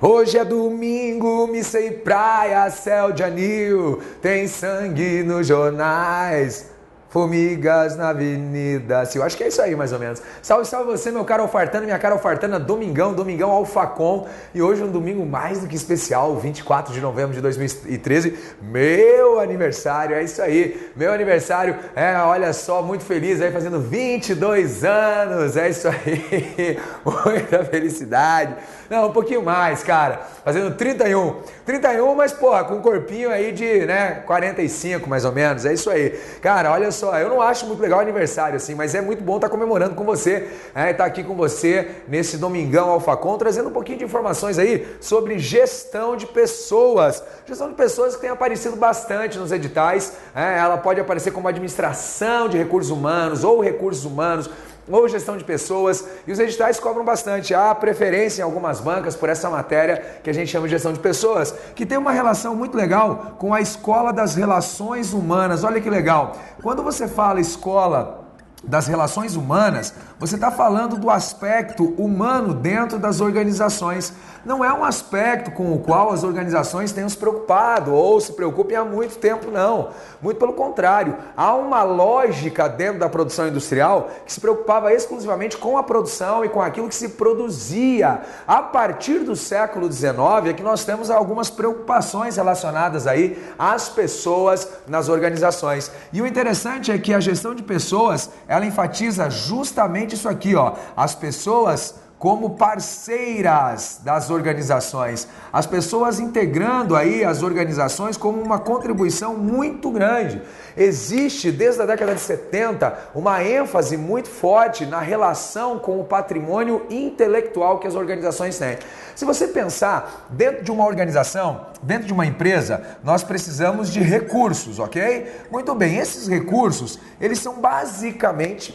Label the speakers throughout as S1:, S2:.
S1: Hoje é domingo, missa e praia, céu de anil, tem sangue nos jornais, formigas na avenida. Eu acho que é isso aí, mais ou menos. Salve, salve você, meu caro alfartano, minha cara alfartana, domingão Alfacom. E hoje um domingo mais do que especial, 24 de novembro de 2013, meu aniversário, é isso aí. Meu aniversário, olha só, muito feliz aí, fazendo 22 anos, é isso aí. Muita felicidade. Não, um pouquinho mais, cara. Fazendo 31, mas, porra, com um corpinho aí de, 45 mais ou menos, é isso aí. Cara, olha só, eu não acho muito legal o aniversário, assim, mas é muito bom estar comemorando com você, estar aqui com você nesse domingão Alfacom, trazendo um pouquinho de informações aí sobre gestão de pessoas. Gestão de pessoas que tem aparecido bastante nos editais, ela pode aparecer como administração de recursos humanos ou recursos humanos, ou gestão de pessoas, e os editais cobram bastante. Há preferência em algumas bancas por essa matéria que a gente chama de gestão de pessoas, que tem uma relação muito legal com a escola das relações humanas. Olha que legal, quando você fala escola das relações humanas, você está falando do aspecto humano dentro das organizações. Não é um aspecto com o qual as organizações tenham se preocupado ou se preocupem há muito tempo, não. Muito pelo contrário, há uma lógica dentro da produção industrial que se preocupava exclusivamente com a produção e com aquilo que se produzia. A partir do século XIX é que nós temos algumas preocupações relacionadas aí às pessoas nas organizações. E o interessante é que a gestão de pessoas, ela enfatiza justamente isso aqui, ó, as pessoas como parceiras das organizações, as pessoas integrando aí as organizações como uma contribuição muito grande. Existe desde a década de 70 uma ênfase muito forte na relação com o patrimônio intelectual que as organizações têm. Se você pensar dentro de uma organização, dentro de uma empresa, nós precisamos de recursos, ok? Muito bem, esses recursos, eles são basicamente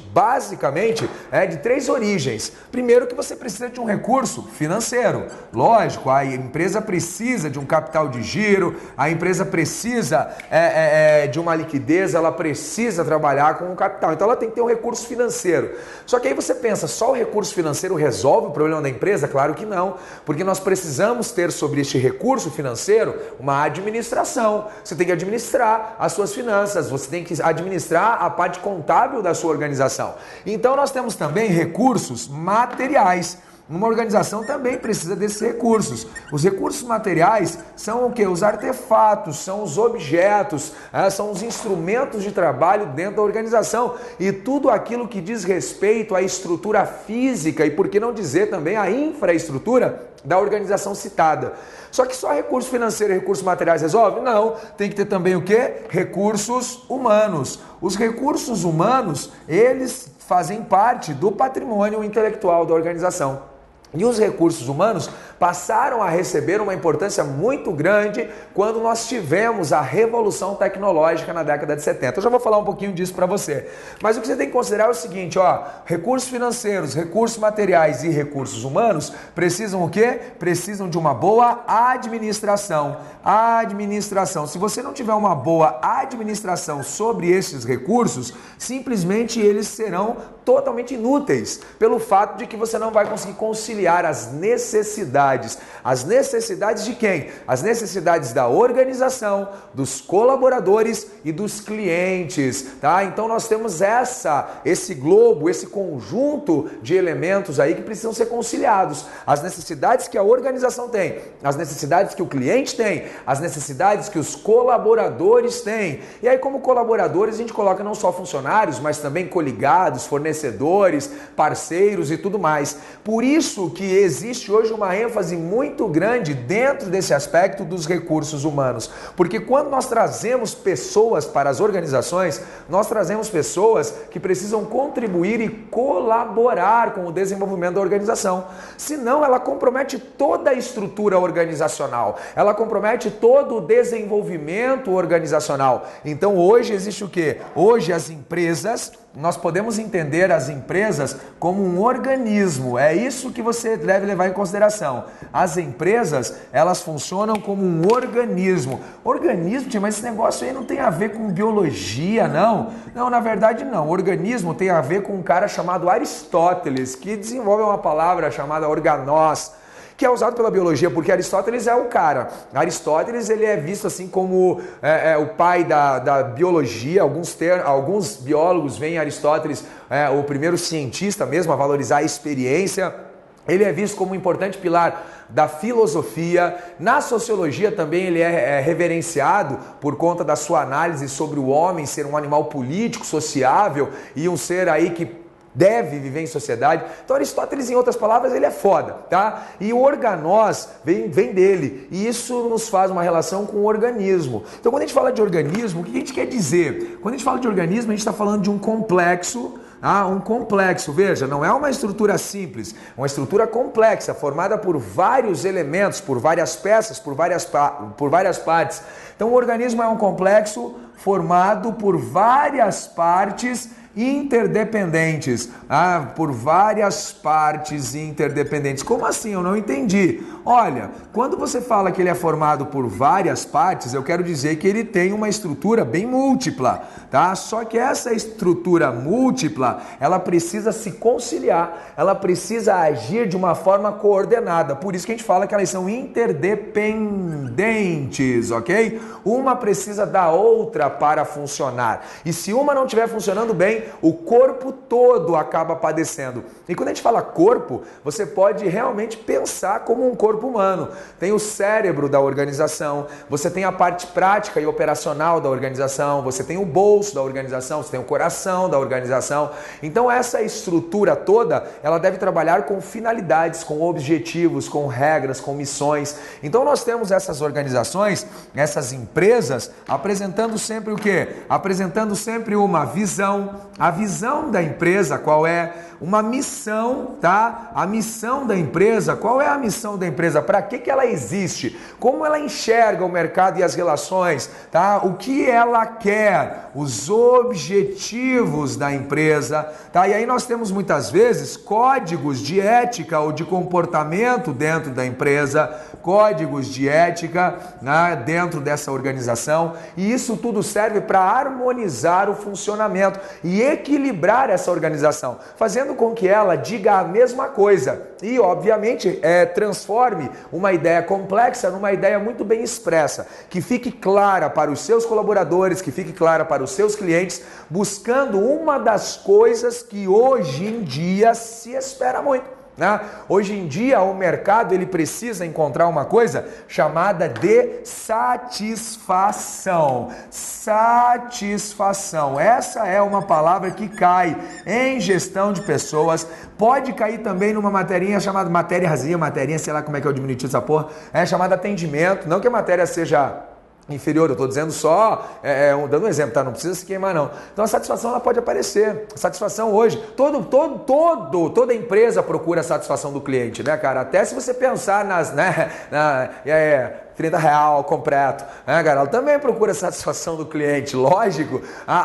S1: de três origens. Primeiro que você precisa de um recurso financeiro. Lógico, a empresa precisa de um capital de giro, a empresa precisa de uma liquidez, ela precisa trabalhar com um capital. Então ela tem que ter um recurso financeiro. Só que aí você pensa, só o recurso financeiro resolve o problema da empresa? Claro que não, porque nós precisamos ter sobre este recurso financeiro uma administração. Você tem que administrar as suas finanças, você tem que administrar a parte contábil da sua organização. Então nós temos também recursos materiais. Uma organização também precisa desses recursos. Os recursos materiais são o quê? Os artefatos, são os objetos, são os instrumentos de trabalho dentro da organização e tudo aquilo que diz respeito à estrutura física e, por que não dizer também, à infraestrutura da organização citada. Só que só recurso financeiro e recursos materiais resolve? Não, tem que ter também o quê? Recursos humanos. Os recursos humanos, eles fazem parte do patrimônio intelectual da organização. E os recursos humanos passaram a receber uma importância muito grande quando nós tivemos a revolução tecnológica na década de 70. Eu já vou falar um pouquinho disso para você. Mas o que você tem que considerar é o seguinte, ó, recursos financeiros, recursos materiais e recursos humanos precisam o quê? Precisam de uma boa administração. Administração. Se você não tiver uma boa administração sobre esses recursos, simplesmente eles serão totalmente inúteis, pelo fato de que você não vai conseguir conciliar as necessidades. As necessidades de quem? As necessidades da organização, dos colaboradores e dos clientes, tá? Então nós temos esse globo, esse conjunto de elementos aí que precisam ser conciliados. As necessidades que a organização tem, as necessidades que o cliente tem, as necessidades que os colaboradores têm. E aí, como colaboradores, a gente coloca não só funcionários, mas também coligados, fornecedores, parceiros e tudo mais. Por isso que existe hoje uma ênfase muito grande dentro desse aspecto dos recursos humanos. Porque quando nós trazemos pessoas para as organizações, nós trazemos pessoas que precisam contribuir e colaborar com o desenvolvimento da organização. Senão, ela compromete toda a estrutura organizacional. Ela compromete todo o desenvolvimento organizacional. Então, hoje existe o quê? Hoje as empresas, nós podemos entender as empresas como um organismo. É isso que você deve levar em consideração. As empresas, elas funcionam como um organismo. Organismo, mas esse negócio aí não tem a ver com biologia, não. Não, na verdade não. Organismo tem a ver com um cara chamado Aristóteles, que desenvolve uma palavra chamada organós, que é usado pela biologia, porque Aristóteles é o cara. Aristóteles, ele é visto assim como o pai da biologia. Alguns biólogos veem Aristóteles, o primeiro cientista mesmo, a valorizar a experiência. Ele é visto como um importante pilar da filosofia. Na sociologia também ele é reverenciado por conta da sua análise sobre o homem ser um animal político, sociável e um ser aí que deve viver em sociedade. Então Aristóteles, em outras palavras, ele é foda, tá? E o organós vem dele, e isso nos faz uma relação com o organismo. Então quando a gente fala de organismo, o que a gente quer dizer? Quando a gente fala de organismo, a gente está falando de um complexo. Um complexo, veja, não é uma estrutura simples, é uma estrutura complexa, formada por vários elementos, por várias peças, por várias partes. Então o organismo é um complexo formado por várias partes interdependentes, por várias partes interdependentes. Como assim? Eu não entendi. Olha, quando você fala que ele é formado por várias partes, eu quero dizer que ele tem uma estrutura bem múltipla, tá? Só que essa estrutura múltipla, ela precisa se conciliar, ela precisa agir de uma forma coordenada. Por isso que a gente fala que elas são interdependentes, ok? Uma precisa da outra para funcionar. E se uma não estiver funcionando bem, o corpo todo acaba padecendo. E quando a gente fala corpo, você pode realmente pensar como um corpo humano. Tem o cérebro da organização, você tem a parte prática e operacional da organização, você tem o bolso da organização, você tem o coração da organização. Então essa estrutura toda, ela deve trabalhar com finalidades, com objetivos, com regras, com missões. Então nós temos essas organizações, essas empresas, apresentando sempre o quê? Apresentando sempre uma visão. A visão da empresa, qual é? Uma missão, tá? A missão da empresa, qual é a missão da empresa? Para que ela existe? Como ela enxerga o mercado e as relações, tá? O que ela quer? Os objetivos da empresa, tá? E aí nós temos muitas vezes códigos de ética ou de comportamento dentro da empresa, códigos de ética, né, dentro dessa organização, e isso tudo serve para harmonizar o funcionamento e equilibrar essa organização, fazendo com que ela diga a mesma coisa e, obviamente, transforme uma ideia complexa numa ideia muito bem expressa, que fique clara para os seus colaboradores, que fique clara para os seus clientes, buscando uma das coisas que hoje em dia se espera muito. Hoje em dia o mercado ele precisa encontrar uma coisa chamada de satisfação. Satisfação, essa é uma palavra que cai em gestão de pessoas, pode cair também numa materinha chamada matériazinha, sei lá como é que é o diminutivo dessa porra, chamada atendimento, não que a matéria seja inferior, eu estou dizendo só, dando um exemplo, tá? Não precisa se queimar não. Então a satisfação ela pode aparecer. A satisfação hoje, toda empresa procura a satisfação do cliente, né, cara? Até se você pensar nas, né, R$30 completo, né, cara? Ela também procura a satisfação do cliente, lógico.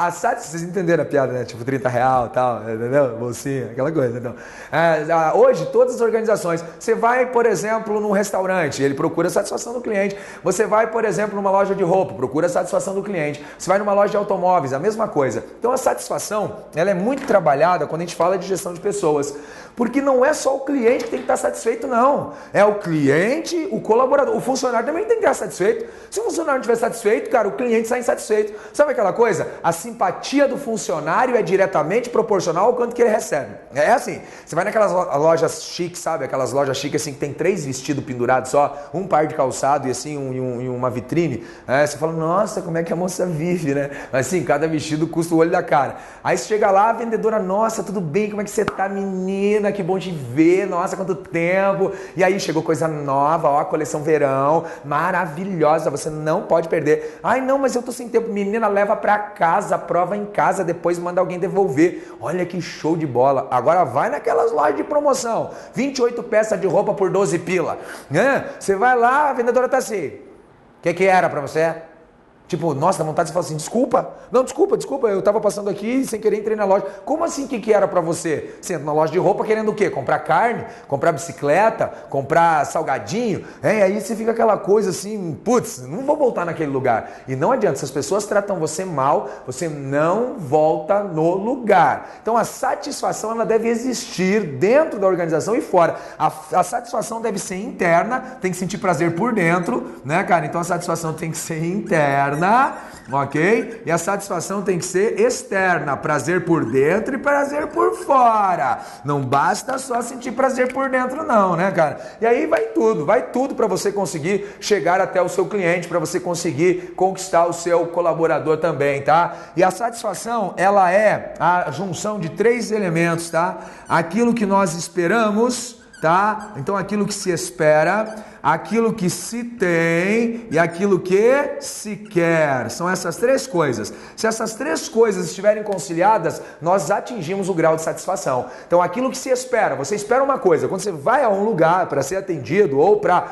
S1: Vocês entenderam a piada, né? Tipo R$30 e tal, entendeu? Bolsinha, aquela coisa. Então, hoje, todas as organizações, você vai, por exemplo, num restaurante, ele procura a satisfação do cliente. Você vai, por exemplo, numa loja de roupa, procura a satisfação do cliente. Você vai numa loja de automóveis, a mesma coisa. Então, a satisfação, ela é muito trabalhada quando a gente fala de gestão de pessoas. Porque não é só o cliente que tem que estar satisfeito, não. É o cliente, o colaborador, o funcionário também tem que estar satisfeito. Se o funcionário não estiver satisfeito, cara, o cliente sai insatisfeito. Sabe aquela coisa? A simpatia do funcionário é diretamente proporcional ao quanto que ele recebe. É assim, você vai naquelas lojas chiques, sabe? Aquelas lojas chiques assim que tem 3 vestidos pendurados só, um par de calçado e assim uma vitrine. Você fala, nossa, como é que a moça vive, né? Assim, cada vestido custa o olho da cara. Aí você chega lá, a vendedora, nossa, tudo bem? Como é que você tá, menina? Que bom te ver, nossa, quanto tempo. E aí chegou coisa nova, ó, a coleção verão, maravilhosa, você não pode perder. Ai, não, mas eu tô sem tempo. Menina, leva pra casa, prova em casa, depois manda alguém devolver. Olha que show de bola. Agora vai naquelas lojas de promoção, 28 peças de roupa por 12 pila. Você vai lá, a vendedora tá assim, o que era pra você? Tipo, nossa, dá vontade de falar assim, desculpa. Não, desculpa, eu tava passando aqui sem querer entrei na loja. Como assim, o que era pra você? Você entra na loja de roupa querendo o quê? Comprar carne, comprar bicicleta, comprar salgadinho. E aí você fica aquela coisa assim, putz, não vou voltar naquele lugar. E não adianta, se as pessoas tratam você mal, você não volta no lugar. Então a satisfação, ela deve existir dentro da organização e fora. A satisfação deve ser interna, tem que sentir prazer por dentro, né, cara? Então a satisfação tem que ser interna, ok? E a satisfação tem que ser externa, prazer por dentro e prazer por fora. Não basta só sentir prazer por dentro não, né, cara? E aí vai tudo para você conseguir chegar até o seu cliente, para você conseguir conquistar o seu colaborador também, tá? E a satisfação, ela é a junção de 3 elementos, tá? Aquilo que nós esperamos, tá? Então aquilo que se espera, aquilo que se tem e aquilo que se quer. São essas 3 coisas. Se essas 3 coisas estiverem conciliadas, nós atingimos o grau de satisfação. Então aquilo que se espera, você espera uma coisa, quando você vai a um lugar para ser atendido ou para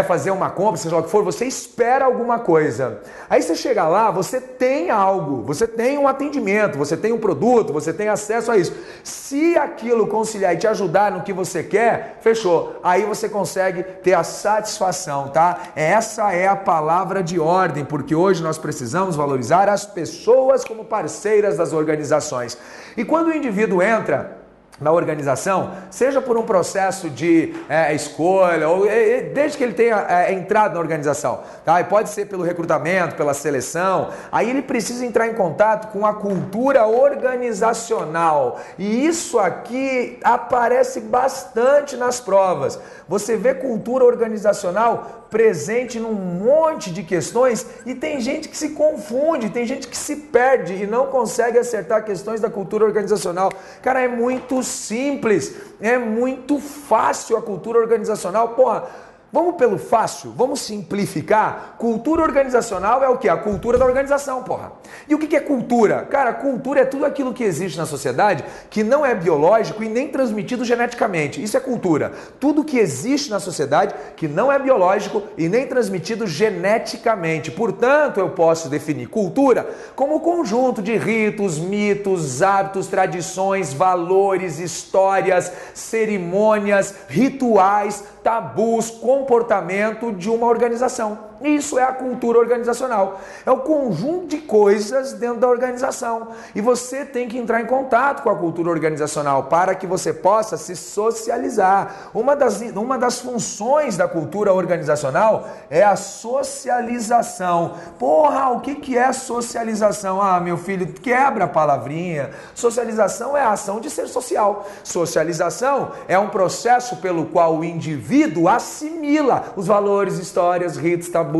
S1: fazer uma compra, seja lá o que for, você espera alguma coisa. Aí você chega lá, você tem algo, você tem um atendimento, você tem um produto, você tem acesso a isso. Se aquilo conciliar e te ajudar no que você quer, fechou. Aí você consegue ter a satisfação, tá? Essa é a palavra de ordem, porque hoje nós precisamos valorizar as pessoas como parceiras das organizações. E quando o indivíduo entra na organização, seja por um processo de escolha, ou desde que ele tenha entrado na organização, tá? E pode ser pelo recrutamento, pela seleção, aí ele precisa entrar em contato com a cultura organizacional, e isso aqui aparece bastante nas provas. Você vê cultura organizacional presente num monte de questões e tem gente que se confunde, tem gente que se perde e não consegue acertar questões da cultura organizacional. Cara, é muito simples, é muito fácil a cultura organizacional. Porra, vamos pelo fácil, vamos simplificar. Cultura organizacional é o que? A cultura da organização, porra. E o que é cultura? Cara, cultura é tudo aquilo que existe na sociedade que não é biológico e nem transmitido geneticamente. Isso é cultura. Tudo que existe na sociedade que não é biológico e nem transmitido geneticamente. Portanto, eu posso definir cultura como o conjunto de ritos, mitos, hábitos, tradições, valores, histórias, cerimônias, rituais, tabus, comportamento de uma organização. Isso é a cultura organizacional. É o conjunto de coisas dentro da organização. E você tem que entrar em contato com a cultura organizacional para que você possa se socializar. Uma das funções da cultura organizacional é a socialização. Porra, o que é socialização? Ah, meu filho, quebra a palavrinha. Socialização é a ação de ser social. Socialização é um processo pelo qual o indivíduo assimila os valores, histórias, ritos, tabus,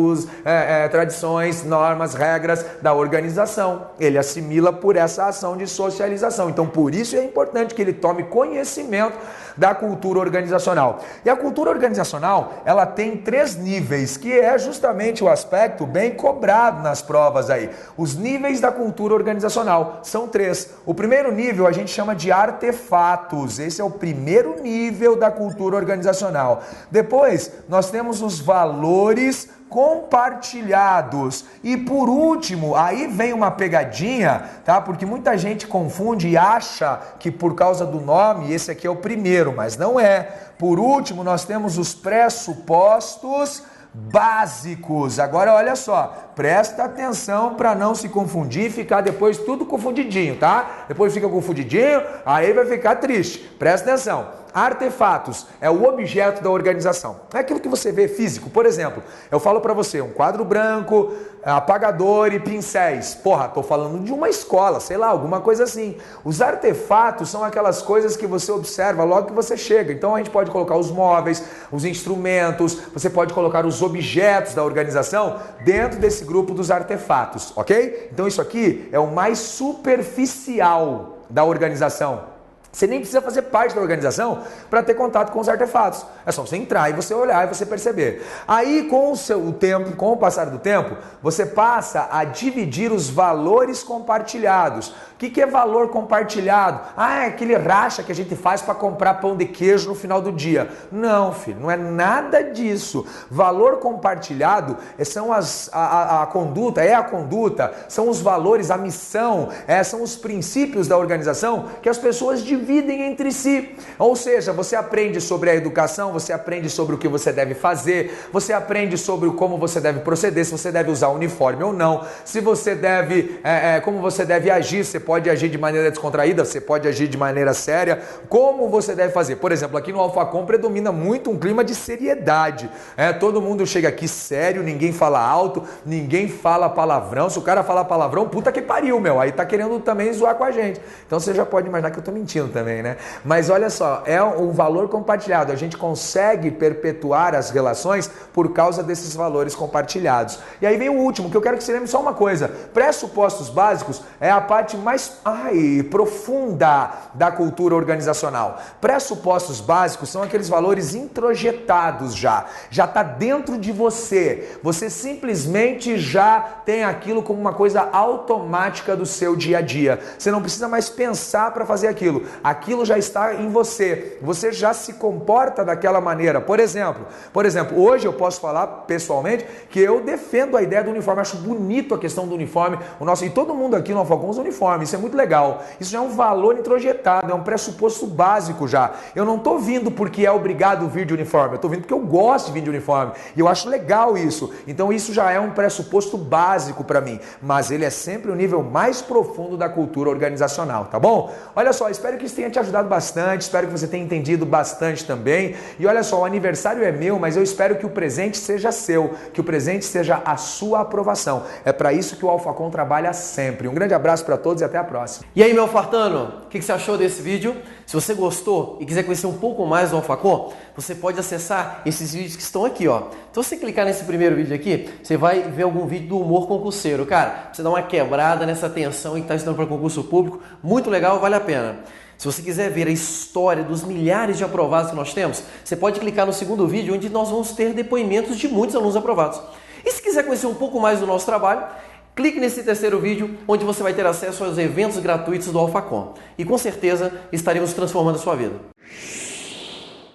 S1: tradições, normas, regras da organização. Ele assimila por essa ação de socialização. Então, por isso é importante que ele tome conhecimento da cultura organizacional. E a cultura organizacional, ela tem 3 níveis, que é justamente o aspecto bem cobrado nas provas aí. Os níveis da cultura organizacional são 3. O primeiro nível a gente chama de artefatos. Esse é o primeiro nível da cultura organizacional. Depois, nós temos os valores compartilhados. E por último, aí vem uma pegadinha, tá? Porque muita gente confunde e acha que por causa do nome, esse aqui é o primeiro, mas não é. Por último, nós temos os pressupostos básicos. Agora olha só, presta atenção para não se confundir e ficar depois tudo confundidinho, tá? Depois fica confundidinho, aí vai ficar triste. Presta atenção. Artefatos é o objeto da organização. É aquilo que você vê físico. Por exemplo, eu falo para você, um quadro branco, apagador e pincéis. Porra, tô falando de uma escola, sei lá, alguma coisa assim. Os artefatos são aquelas coisas que você observa logo que você chega. Então a gente pode colocar os móveis, os instrumentos, você pode colocar os objetos da organização dentro desse grupo dos artefatos, ok? Então isso aqui é o mais superficial da organização. Você nem precisa fazer parte da organização para ter contato com os artefatos. É só você entrar e você olhar e você perceber. Aí, com o tempo, com o passar do tempo, você passa a dividir os valores compartilhados. O que é valor compartilhado? Ah, é aquele racha que a gente faz para comprar pão de queijo no final do dia. Não, filho, não é nada disso. Valor compartilhado são a conduta, são os valores, a missão, são os princípios da organização que as pessoas dividem entre si. Ou seja, você aprende sobre a educação, você aprende sobre o que você deve fazer, você aprende sobre como você deve proceder, se você deve usar uniforme ou não, se você deve, como você deve agir, você pode agir de maneira descontraída, você pode agir de maneira séria, como você deve fazer. Por exemplo, aqui no Alphacom predomina muito um clima de seriedade. Todo mundo chega aqui sério, ninguém fala alto, ninguém fala palavrão. Se o cara falar palavrão, puta que pariu, meu. Aí tá querendo também zoar com a gente. Então você já pode imaginar que eu tô mentindo também, né? Mas olha só, é um valor compartilhado. A gente consegue perpetuar as relações por causa desses valores compartilhados. E aí vem o último, que eu quero que você lembre só uma coisa. Pressupostos básicos é a parte mais profunda da cultura organizacional. Pressupostos básicos são aqueles valores introjetados já está dentro de você. Você simplesmente já tem aquilo como uma coisa automática do seu dia a dia. Você não precisa mais pensar para fazer aquilo. Aquilo já está em você. Você já se comporta daquela maneira. Por exemplo, hoje eu posso falar pessoalmente que eu defendo a ideia do uniforme. Acho bonito a questão do uniforme. E todo mundo aqui no Alphacom usa uniforme. Isso é muito legal. Isso já é um valor introjetado, é um pressuposto básico já. Eu não estou vindo porque é obrigado vir de uniforme. Eu estou vindo porque eu gosto de vir de uniforme. E eu acho legal isso. Então isso já é um pressuposto básico para mim. Mas ele é sempre o nível mais profundo da cultura organizacional, tá bom? Olha só, espero que isso tenha te ajudado bastante. Espero que você tenha entendido bastante também. E olha só, o aniversário é meu, mas eu espero que o presente seja seu. Que o presente seja a sua aprovação. É para isso que o Alphacom trabalha sempre. Um grande abraço para todos e até a próxima.
S2: E aí, meu fartano, o que você achou desse vídeo? Se você gostou e quiser conhecer um pouco mais do Alphacom, você pode acessar esses vídeos que estão aqui, ó. Então, se você clicar nesse primeiro vídeo aqui, você vai ver algum vídeo do humor concurseiro. Cara, pra você dar uma quebrada nessa tensão e que está estudando para concurso público, muito legal, vale a pena. Se você quiser ver a história dos milhares de aprovados que nós temos, você pode clicar no segundo vídeo, onde nós vamos ter depoimentos de muitos alunos aprovados. E se quiser conhecer um pouco mais do nosso trabalho, clique nesse terceiro vídeo, onde você vai ter acesso aos eventos gratuitos do Alphacom. E com certeza estaremos transformando a sua vida.